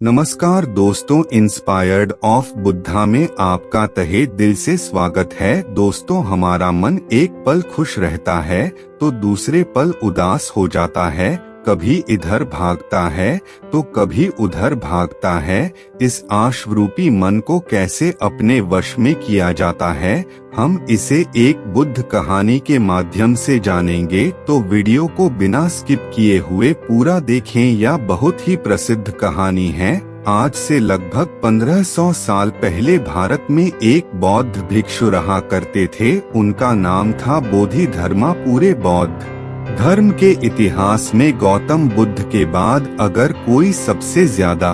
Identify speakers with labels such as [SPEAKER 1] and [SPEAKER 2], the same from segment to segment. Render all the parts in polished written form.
[SPEAKER 1] नमस्कार दोस्तों, inspired of Buddha में आपका तहे दिल से स्वागत है। दोस्तों, हमारा मन एक पल खुश रहता है तो दूसरे पल उदास हो जाता है, कभी इधर भागता है तो कभी उधर भागता है। इस आशरूपी मन को कैसे अपने वश में किया जाता है, हम इसे एक बुद्ध कहानी के माध्यम से जानेंगे। तो वीडियो को बिना स्किप किए हुए पूरा देखें। यह बहुत ही प्रसिद्ध कहानी है। आज से लगभग 1500 साल पहले भारत में एक बौद्ध भिक्षु रहा करते थे। उनका नाम था बोधिधर्मा। पूरे बौद्ध धर्म के इतिहास में गौतम बुद्ध के बाद अगर कोई सबसे ज्यादा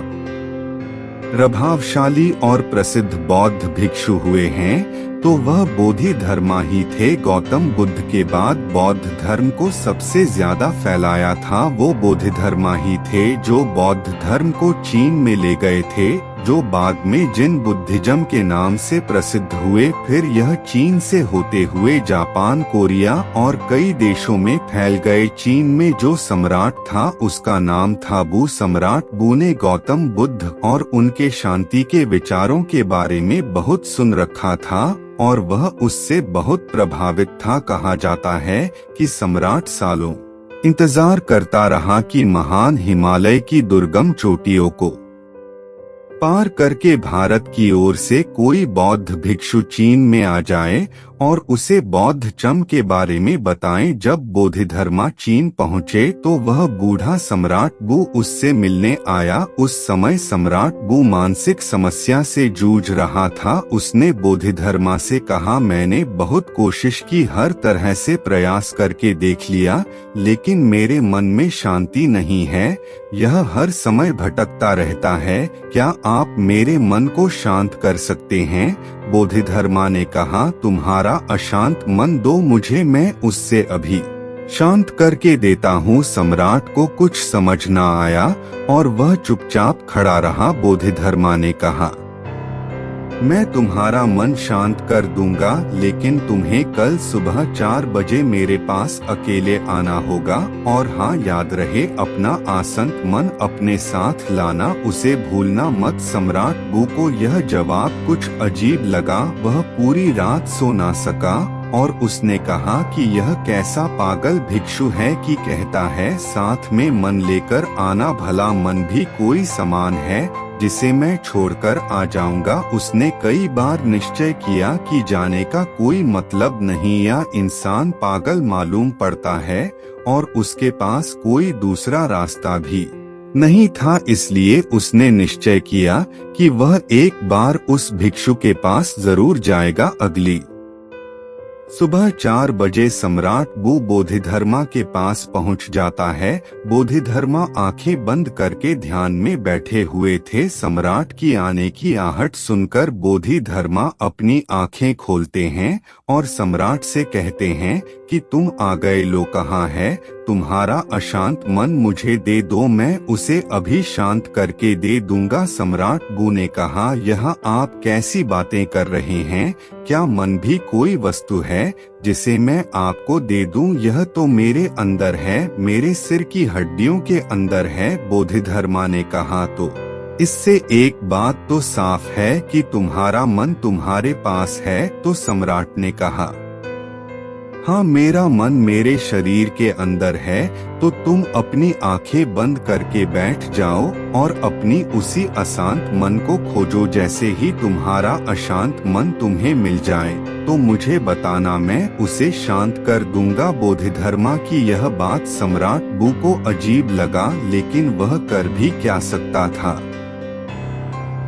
[SPEAKER 1] प्रभावशाली और प्रसिद्ध बौद्ध भिक्षु हुए हैं तो वह बोधिधर्मा ही थे। गौतम बुद्ध के बाद बौद्ध धर्म को सबसे ज्यादा फैलाया था वो बोधिधर्मा ही थे, जो बौद्ध धर्म को चीन में ले गए थे, जो बाद में जिन बुद्धिज्म के नाम से प्रसिद्ध हुए। फिर यह चीन से होते हुए जापान, कोरिया और कई देशों में फैल गए। चीन में जो सम्राट था उसका नाम था बू। सम्राट बू ने गौतम बुद्ध और उनके शांति के विचारों के बारे में बहुत सुन रखा था और वह उससे बहुत प्रभावित था। कहा जाता है कि सम्राट सालों इंतजार करता रहा कि महान हिमालय की दुर्गम चोटियों को पार करके भारत की ओर से कोई बौद्ध भिक्षु चीन में आ जाए और उसे बौद्ध धर्म के बारे में बताएं। जब बोधिधर्मा चीन पहुँचे तो वह बूढ़ा सम्राट बू उससे मिलने आया। उस समय सम्राट बू मानसिक समस्या से जूझ रहा था। उसने बोधिधर्मा से कहा, मैंने बहुत कोशिश की, हर तरह से प्रयास करके देख लिया, लेकिन मेरे मन में शांति नहीं है। यह हर समय भटकता रहता है। क्या आप मेरे मन को शांत कर सकते हैं? बोधिधर्मा ने कहा, तुम्हारा अशांत मन दो मुझे, मैं उससे अभी शांत करके देता हूँ। सम्राट को कुछ समझ न आया और वह चुपचाप खड़ा रहा। बोधिधर्मा ने कहा, मैं तुम्हारा मन शांत कर दूंगा, लेकिन तुम्हें कल सुबह 4 बजे मेरे पास अकेले आना होगा। और हाँ, याद रहे, अपना आसक्त मन अपने साथ लाना, उसे भूलना मत। सम्राट बू को यह जवाब कुछ अजीब लगा। वह पूरी रात सो ना सका और उसने कहा कि यह कैसा पागल भिक्षु है कि कहता है साथ में मन लेकर आना। भला मन भी कोई सामान है जिसे मैं छोड़कर आ जाऊंगा। उसने कई बार निश्चय किया कि जाने का कोई मतलब नहीं, या इंसान पागल मालूम पड़ता है और उसके पास कोई दूसरा रास्ता भी नहीं था। इसलिए उसने निश्चय किया कि वह एक बार उस भिक्षु के पास जरूर जाएगा। अगली सुबह 4 बजे सम्राट बू बोधिधर्मा के पास पहुंच जाता है। बोधिधर्मा आंखें बंद करके ध्यान में बैठे हुए थे। सम्राट की आने की आहट सुनकर बोधिधर्मा अपनी आंखें खोलते हैं और सम्राट से कहते हैं कि तुम आ गए। लो, कहाँ है तुम्हारा अशांत मन? मुझे दे दो, मैं उसे अभी शांत करके दे दूंगा। सम्राट बू ने कहा, यह आप कैसी बातें कर रहे हैं? क्या मन भी कोई वस्तु है जिसे मैं आपको दे दूं? यह तो मेरे अंदर है, मेरे सिर की हड्डियों के अंदर है। बोधिधर्मा ने कहा, तो इससे एक बात तो साफ है कि तुम्हारा मन तुम्हारे पास है। तो सम्राट ने कहा, हाँ, मेरा मन मेरे शरीर के अंदर है। तो तुम अपनी आंखें बंद करके बैठ जाओ और अपनी उसी अशांत मन को खोजो। जैसे ही तुम्हारा अशांत मन तुम्हें मिल जाए तो मुझे बताना, मैं उसे शांत कर दूंगा। बोधिधर्मा की यह बात सम्राट बू को अजीब लगा, लेकिन वह कर भी क्या सकता था।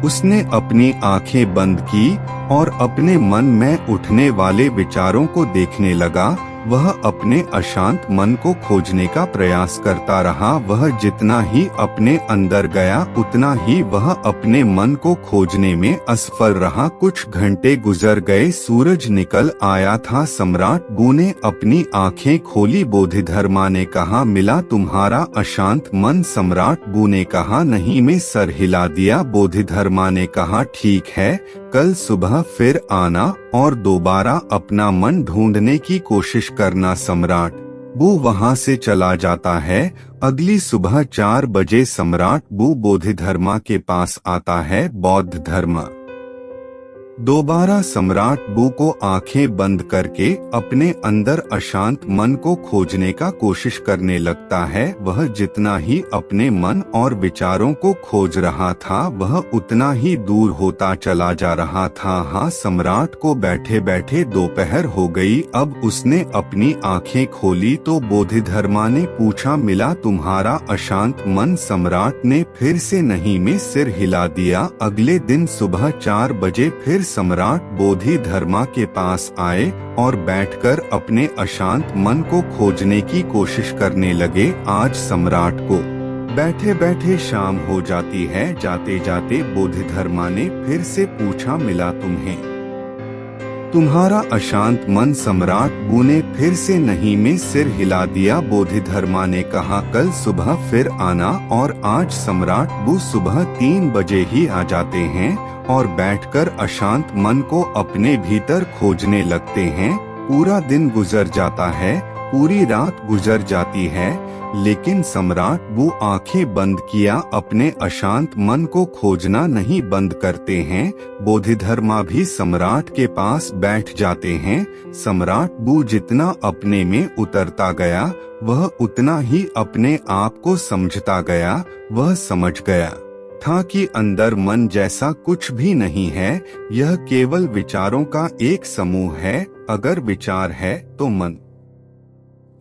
[SPEAKER 1] उसने अपनी आंखें बंद की और अपने मन में उठने वाले विचारों को देखने लगा। वह अपने अशांत मन को खोजने का प्रयास करता रहा। वह जितना ही अपने अंदर गया उतना ही वह अपने मन को खोजने में असफल रहा। कुछ घंटे गुजर गए, सूरज निकल आया था। सम्राट बू ने अपनी आंखें खोली। बोधिधर्मा ने कहा, मिला तुम्हारा अशांत मन? सम्राट बू ने कहा, नहीं। में सर हिला दिया। बोधिधर्मा ने कहा, ठीक है, कल सुबह फिर आना और दोबारा अपना मन ढूंढने की कोशिश करना। सम्राट वो वहां से चला जाता है। अगली सुबह 4 बजे सम्राट बु बोधिधर्मा के पास आता है। बौद्ध धर्मा दोबारा सम्राट बु को आंखें बंद करके अपने अंदर अशांत मन को खोजने का कोशिश करने लगता है। वह जितना ही अपने मन और विचारों को खोज रहा था वह उतना ही दूर होता चला जा रहा था। हाँ, सम्राट को बैठे बैठे दोपहर हो गई। अब उसने अपनी आंखें खोली तो बोधिधर्मा ने पूछा, मिला तुम्हारा अशांत मन? सम्राट ने फिर से नहीं में सिर हिला दिया। अगले दिन सुबह 4 बजे फिर सम्राट बोधिधर्मा के पास आए और बैठकर अपने अशांत मन को खोजने की कोशिश करने लगे। आज सम्राट को बैठे बैठे शाम हो जाती है। जाते जाते बोधिधर्मा ने फिर से पूछा, मिला तुम्हें तुम्हारा अशांत मन? सम्राट बु ने फिर से नहीं में सिर हिला दिया। बोधिधर्मा ने कहा, कल सुबह फिर आना। और आज सम्राट बु सुबह 3 बजे ही आ जाते हैं और बैठकर अशांत मन को अपने भीतर खोजने लगते हैं। पूरा दिन गुजर जाता है, पूरी रात गुजर जाती है, लेकिन सम्राट बु आंखें बंद किया अपने अशांत मन को खोजना नहीं बंद करते हैं। बोधिधर्मा भी सम्राट के पास बैठ जाते हैं। सम्राट बु जितना अपने में उतरता गया वह उतना ही अपने आप को समझता गया। वह समझ गया था कि अंदर मन जैसा कुछ भी नहीं है, यह केवल विचारों का एक समूह है। अगर विचार है तो मन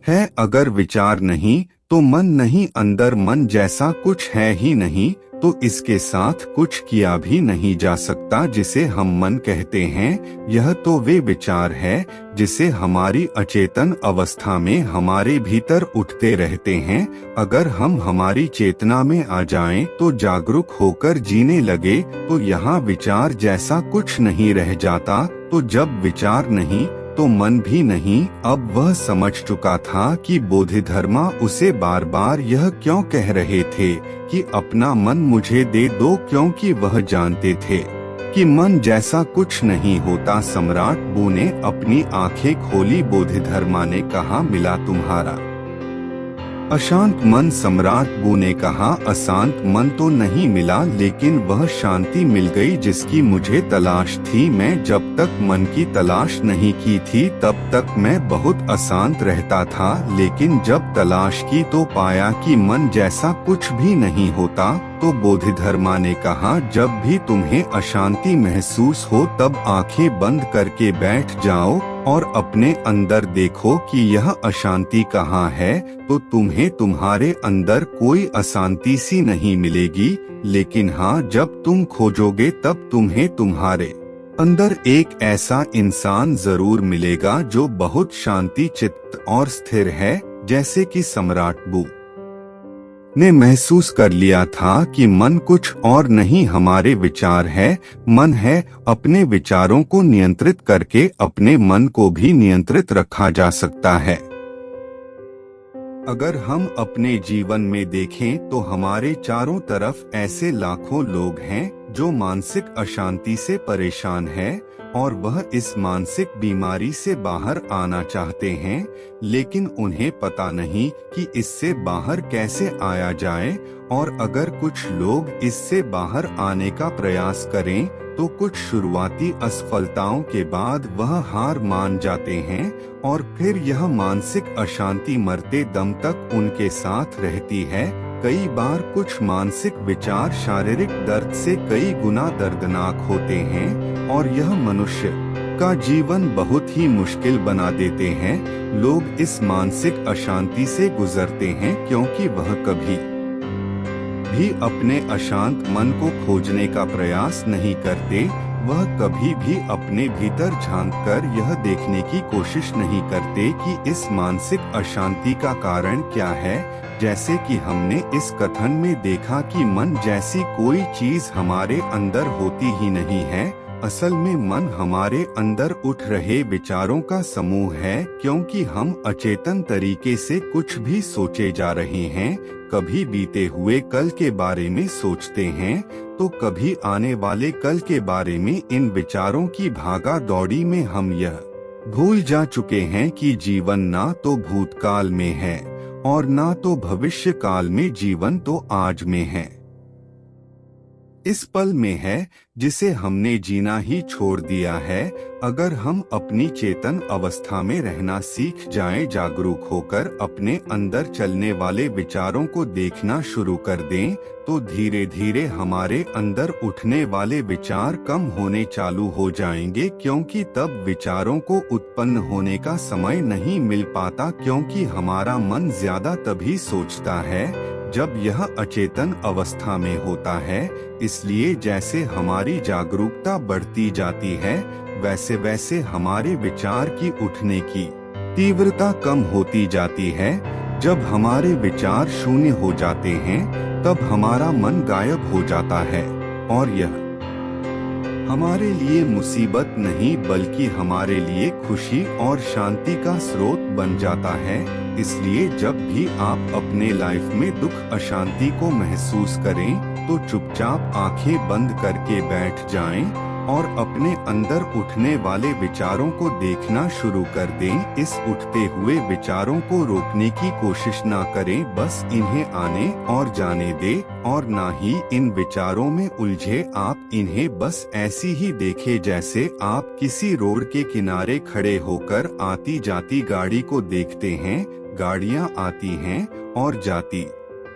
[SPEAKER 1] है, अगर विचार नहीं तो मन नहीं। अंदर मन जैसा कुछ है ही नहीं, तो इसके साथ कुछ किया भी नहीं जा सकता जिसे हम मन कहते हैं। यह तो वे विचार है जिसे हमारी अचेतन अवस्था में हमारे भीतर उठते रहते हैं। अगर हम हमारी चेतना में आ जाएं तो जागरूक होकर जीने लगे तो यहाँ विचार जैसा कुछ नहीं रह जाता। तो जब विचार नहीं तो मन भी नहीं। अब वह समझ चुका था कि बोधिधर्मा उसे बार बार यह क्यों कह रहे थे कि अपना मन मुझे दे दो, क्योंकि वह जानते थे कि मन जैसा कुछ नहीं होता। सम्राट बु ने अपनी आंखें खोली। बोधिधर्मा ने कहा, मिला तुम्हारा अशांत मन? सम्राट बु ने कहा, अशांत मन तो नहीं मिला, लेकिन वह शांति मिल गई जिसकी मुझे तलाश थी। मैं जब तक मन की तलाश नहीं की थी तब तक मैं बहुत अशांत रहता था, लेकिन जब तलाश की तो पाया कि मन जैसा कुछ भी नहीं होता। तो बोधिधर्मा ने कहा, जब भी तुम्हें अशांति महसूस हो तब आंखें बंद करके बैठ जाओ और अपने अंदर देखो कि यह अशांति कहाँ है। तो तुम्हें तुम्हारे अंदर कोई अशांति सी नहीं मिलेगी, लेकिन हाँ, जब तुम खोजोगे तब तुम्हें तुम्हारे अंदर एक ऐसा इंसान जरूर मिलेगा जो बहुत शांति चित्त और स्थिर है। जैसे कि सम्राट बु ने महसूस कर लिया था कि मन कुछ और नहीं हमारे विचार है। मन है, अपने विचारों को नियंत्रित करके अपने मन को भी नियंत्रित रखा जा सकता है। अगर हम अपने जीवन में देखें तो हमारे चारों तरफ ऐसे लाखों लोग हैं जो मानसिक अशांति से परेशान हैं और वह इस मानसिक बीमारी से बाहर आना चाहते हैं, लेकिन उन्हें पता नहीं कि इससे बाहर कैसे आया जाए। और अगर कुछ लोग इससे बाहर आने का प्रयास करें तो कुछ शुरुआती असफलताओं के बाद वह हार मान जाते हैं और फिर यह मानसिक अशांति मरते दम तक उनके साथ रहती है। कई बार कुछ मानसिक विचार शारीरिक दर्द से कई गुना दर्दनाक होते हैं और यह मनुष्य का जीवन बहुत ही मुश्किल बना देते हैं। लोग इस मानसिक अशांति से गुजरते हैं क्योंकि वह कभी भी अपने अशांत मन को खोजने का प्रयास नहीं करते। वह कभी भी अपने भीतर झांककर यह देखने की कोशिश नहीं करते कि इस मानसिक अशांति का कारण क्या है। जैसे कि हमने इस कथन में देखा कि मन जैसी कोई चीज हमारे अंदर होती ही नहीं है। असल में मन हमारे अंदर उठ रहे विचारों का समूह है, क्योंकि हम अचेतन तरीके से कुछ भी सोचे जा रहे हैं। कभी बीते हुए कल के बारे में सोचते हैं तो कभी आने वाले कल के बारे में। इन विचारों की भागा दौड़ी में हम यह भूल जा चुके हैं कि जीवन ना तो भूतकाल में है और ना तो भविष्य काल में, जीवन तो आज में है, इस पल में है जिसे हमने जीना ही छोड़ दिया है। अगर हम अपनी चेतन अवस्था में रहना सीख जाएं, जागरूक होकर अपने अंदर चलने वाले विचारों को देखना शुरू कर दें, तो धीरे धीरे हमारे अंदर उठने वाले विचार कम होने चालू हो जाएंगे, क्योंकि तब विचारों को उत्पन्न होने का समय नहीं मिल पाता, क्योंकि हमारा मन ज्यादा तभी सोचता है जब यह अचेतन अवस्था में होता है। इसलिए जैसे हमारी जागरूकता बढ़ती जाती है, वैसे वैसे हमारे विचार की उठने की तीव्रता कम होती जाती है। जब हमारे विचार शून्य हो जाते हैं, तब हमारा मन गायब हो जाता है और यह हमारे लिए मुसीबत नहीं बल्कि हमारे लिए खुशी और शांति का स्रोत बन जाता है। इसलिए जब भी आप अपने लाइफ में दुख अशांति को महसूस करें, तो चुपचाप आंखें बंद करके बैठ जाएं और अपने अंदर उठने वाले विचारों को देखना शुरू कर दें। इस उठते हुए विचारों को रोकने की कोशिश ना करें, बस इन्हें आने और जाने दें और ना ही इन विचारों में उलझे। आप इन्हें बस ऐसी ही देखें जैसे आप किसी रोड के किनारे खड़े होकर आती जाती गाड़ी को देखते हैं। गाड़ियां आती हैं और जाती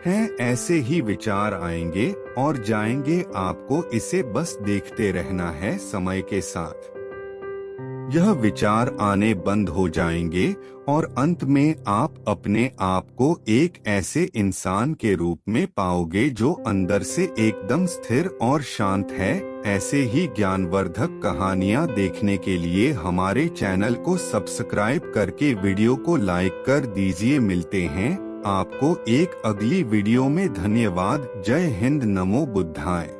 [SPEAKER 1] हैं, ऐसे ही विचार आएंगे और जाएंगे। आपको इसे बस देखते रहना है। समय के साथ यह विचार आने बंद हो जाएंगे और अंत में आप अपने आप को एक ऐसे इंसान के रूप में पाओगे जो अंदर से एकदम स्थिर और शांत है। ऐसे ही ज्ञानवर्धक कहानियां देखने के लिए हमारे चैनल को सब्सक्राइब करके वीडियो को लाइक कर दीजिए। मिलते हैं आपको एक अगली वीडियो में। धन्यवाद। जय हिंद। नमो बुद्धाय।